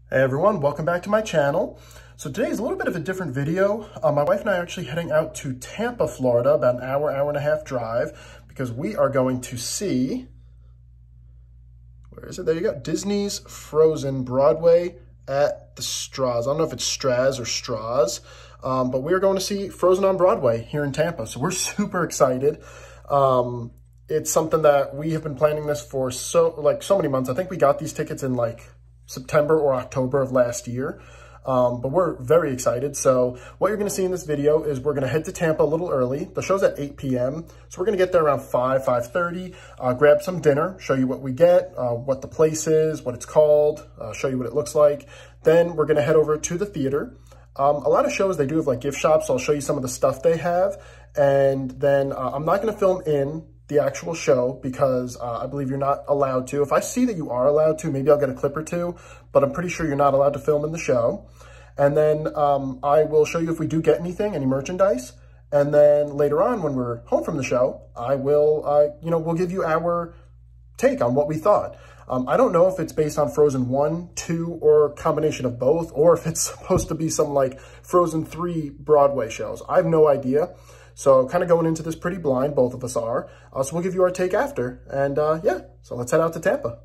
Hey everyone, welcome back to my channel. So today is a little bit of a different video. My wife and I are actually heading out to Tampa, Florida, about an hour and a half drive, because we are going to see, where is it? There you go, Disney's Frozen Broadway at the Straws. I don't know if it's Straz or Straws, but we are going to see Frozen on Broadway here in Tampa. So we're super excited. It's something that we have been planning this for so many months. I think we got these tickets in September or October of last year, but we're very excited. So what you're going to see in this video is we're going to head to Tampa a little early. The show's at 8 p.m. So we're going to get there around 5:30, grab some dinner, show you what we get, what the place is, what it's called, show you what it looks like. Then we're going to head over to the theater. A lot of shows, they do have gift shops, so I'll show you some of the stuff they have. And then I'm not going to film in the actual show because I believe you're not allowed to. If I see that you are allowed to, maybe I'll get a clip or two, but I'm pretty sure you're not allowed to film in the show. And then I will show you if we do get anything, any merchandise. And then later on, when we're home from the show, I will, we'll give you our take on what we thought. I don't know if it's based on Frozen 1, 2, or a combination of both, or if it's supposed to be some Frozen 3 Broadway shows. I have no idea. So kind of going into this pretty blind, both of us are. So we'll give you our take after. And yeah, so let's head out to Tampa.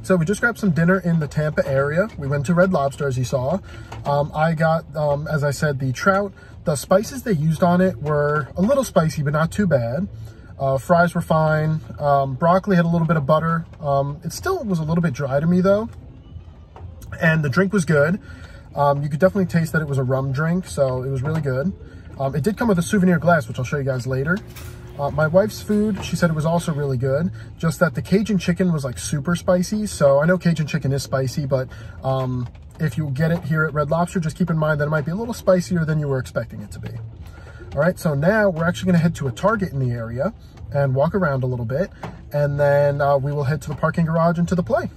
So we just grabbed some dinner in the Tampa area. We went to Red Lobster, as you saw. I got, as I said, the trout. The spices they used on it were a little spicy, but not too bad. Fries were fine. Broccoli had a little bit of butter. It still was a little bit dry to me, though. And the drink was good. You could definitely taste that it was a rum drink, so it was really good. It did come with a souvenir glass, which I'll show you guys later. My wife's food, she said it was also really good, just that the Cajun chicken was super spicy. So I know Cajun chicken is spicy, but if you get it here at Red Lobster, just keep in mind that it might be a little spicier than you were expecting it to be. All right, so now we're actually gonna head to a Target in the area and walk around a little bit, and then we will head to the parking garage and to the play.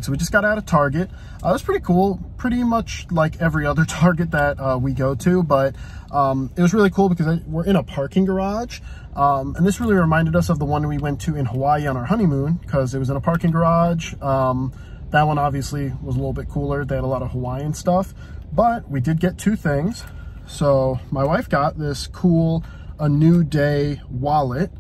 So we just got out of Target. It was pretty cool, pretty much like every other Target that we go to, but it was really cool because we're in a parking garage. And this really reminded us of the one we went to in Hawaii on our honeymoon, because it was in a parking garage. That one obviously was a little bit cooler. They had a lot of Hawaiian stuff, but we did get two things. So my wife got this cool A New Day wallet,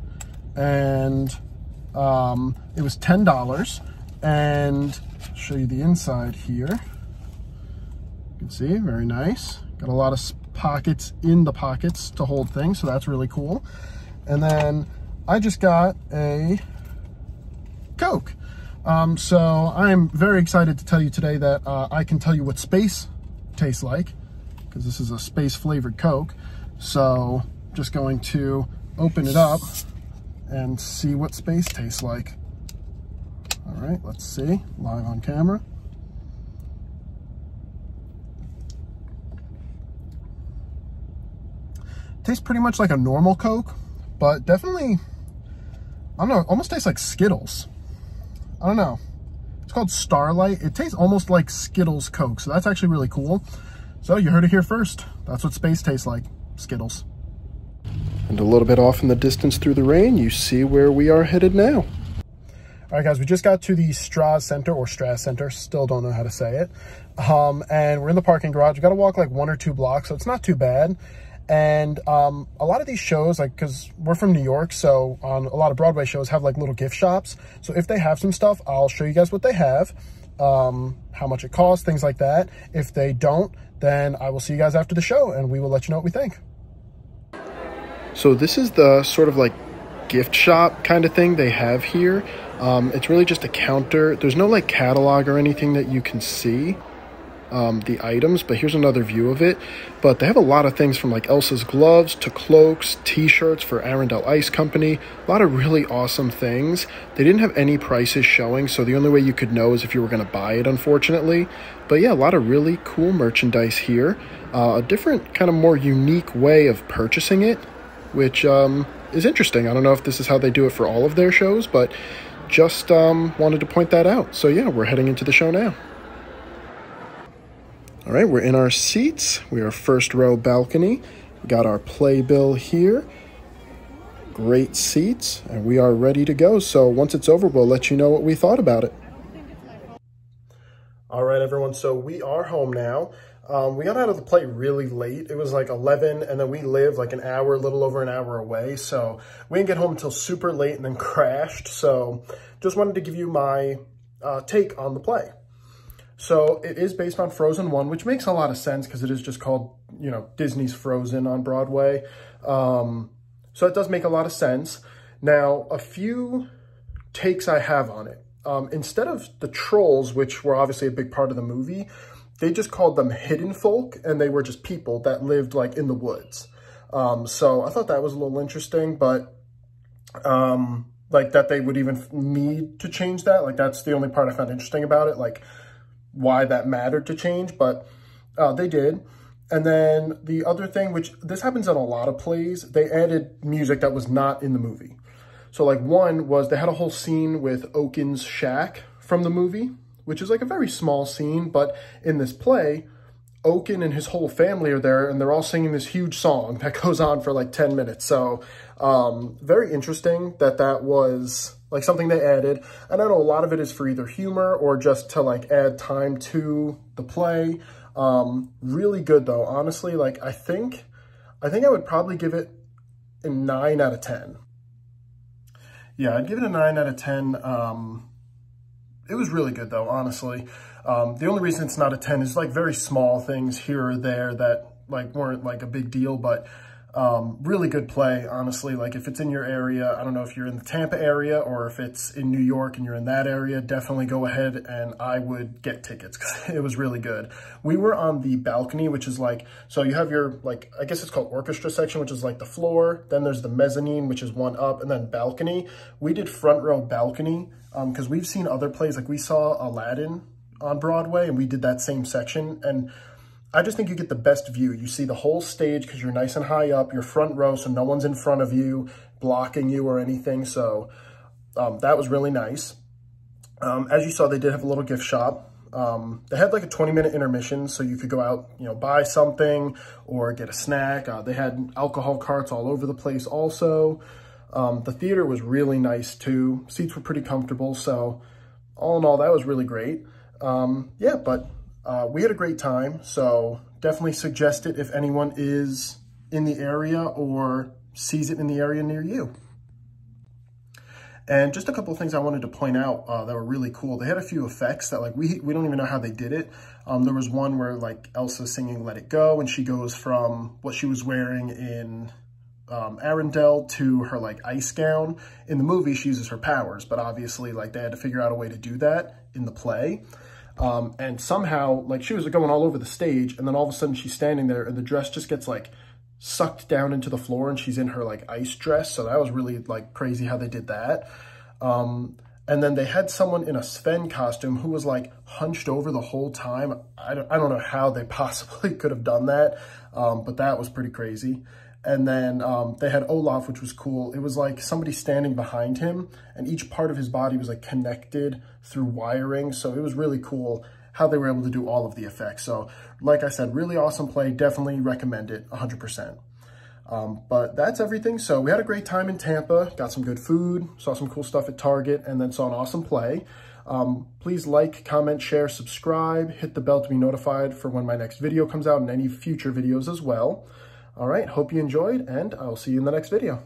and it was $10. And I'll show you the inside here. You can see, very nice. Got a lot of pockets in the pockets to hold things, so that's really cool. And then I just got a Coke. So I'm very excited to tell you today that I can tell you what space tastes like, because this is a space flavored Coke. So just going to open it up and see what space tastes like. All right, let's see, live on camera. Tastes pretty much like a normal Coke, but definitely, I don't know, almost tastes like Skittles. I don't know. It's called Starlight. It tastes almost like Skittles Coke, so that's actually really cool. So you heard it here first. That's what space tastes like, Skittles. And a little bit off in the distance through the rain, you see where we are headed now. All right, guys, we just got to the Strass Center, still don't know how to say it. And we're in the parking garage. We got to walk like 1 or 2 blocks, so it's not too bad. And a lot of these shows, like, because we're from New York, so on a lot of Broadway shows have like little gift shops. So if they have some stuff, I'll show you guys what they have, how much it costs, things like that. If they don't, then I will see you guys after the show and we will let you know what we think. So this is the sort of like gift shop kind of thing they have here. It's really just a counter. There's no like catalog or anything that you can see the items, but here's another view of it. But they have a lot of things from like Elsa's gloves to cloaks, t-shirts for Arendelle Ice Company, a lot of really awesome things. They didn't have any prices showing, so the only way you could know is if you were going to buy it, unfortunately. But yeah, a lot of really cool merchandise here. A different kind of more unique way of purchasing it, which is interesting. I don't know if this is how they do it for all of their shows, but just wanted to point that out. So yeah, we're heading into the show now. All right, we're in our seats. We are first row balcony. We got our playbill here. Great seats, and we are ready to go. So once it's over, we'll let you know what we thought about it. All right, everyone, so we are home now. We got out of the play really late. It was like 11, and then we live like an hour, a little over an hour away. So we didn't get home until super late and then crashed. So just wanted to give you my take on the play. So it is based on Frozen 1, which makes a lot of sense because it is just called, you know, Disney's Frozen on Broadway. So it does make a lot of sense. Now, a few takes I have on it. Instead of the trolls, which were obviously a big part of the movie, they just called them hidden folk, and they were just people that lived like in the woods. So I thought that was a little interesting, but like that they would even need to change that. Like that's the only part I found interesting about it. Like, why that mattered to change, but they did. And then the other thing, which this happens in a lot of plays, they added music that was not in the movie. So like one was they had a whole scene with Oaken's shack from the movie, which is like a very small scene, but in this play, Oaken and his whole family are there and they're all singing this huge song that goes on for like 10 minutes. So very interesting that that was like something they added. And I know a lot of it is for either humor or just to like add time to the play. Really good though, honestly. Like I think I would probably give it a 9 out of 10. Yeah, I'd give it a 9 out of 10. It was really good though, honestly. The only reason it's not a 10 is like very small things here or there that like weren't like a big deal, but really good play, honestly. Like if it's in your area, I don't know if you're in the Tampa area or if it's in New York and you're in that area, definitely go ahead and I would get tickets because it was really good. We were on the balcony, which is like, so you have your like, I guess it's called orchestra section, which is like the floor. Then there's the mezzanine, which is one up, and then balcony. We did front row balcony because we've seen other plays. Like we saw Aladdin on Broadway and we did that same section, and I just think you get the best view. You see the whole stage because you're nice and high up. You're front row, so no one's in front of you, blocking you or anything. So that was really nice. As you saw, they did have a little gift shop. They had like a 20-minute intermission, so you could go out, you know, buy something or get a snack. They had alcohol carts all over the place also. The theater was really nice too. Seats were pretty comfortable, so all in all, that was really great. Yeah, but we had a great time, so definitely suggest it if anyone is in the area or sees it in the area near you. And just a couple of things I wanted to point out that were really cool. They had a few effects that like we don't even know how they did it. There was one where like Elsa's singing Let It Go, and she goes from what she was wearing in Arendelle to her like ice gown. In the movie, she uses her powers, but obviously like they had to figure out a way to do that in the play. And somehow like she was going all over the stage, and then all of a sudden she's standing there and the dress just gets like sucked down into the floor and she's in her like ice dress. So that was really like crazy how they did that. And then they had someone in a Sven costume who was like hunched over the whole time. I don't know how they possibly could have done that, but that was pretty crazy. And then they had Olaf, which was cool. It was like somebody standing behind him, and each part of his body was like connected through wiring. So it was really cool how they were able to do all of the effects. So like I said, really awesome play. Definitely recommend it 100%. But that's everything. So we had a great time in Tampa, got some good food, saw some cool stuff at Target, and then saw an awesome play. Please like, comment, share, subscribe, hit the bell to be notified for when my next video comes out and any future videos as well. All right, hope you enjoyed, and I'll see you in the next video.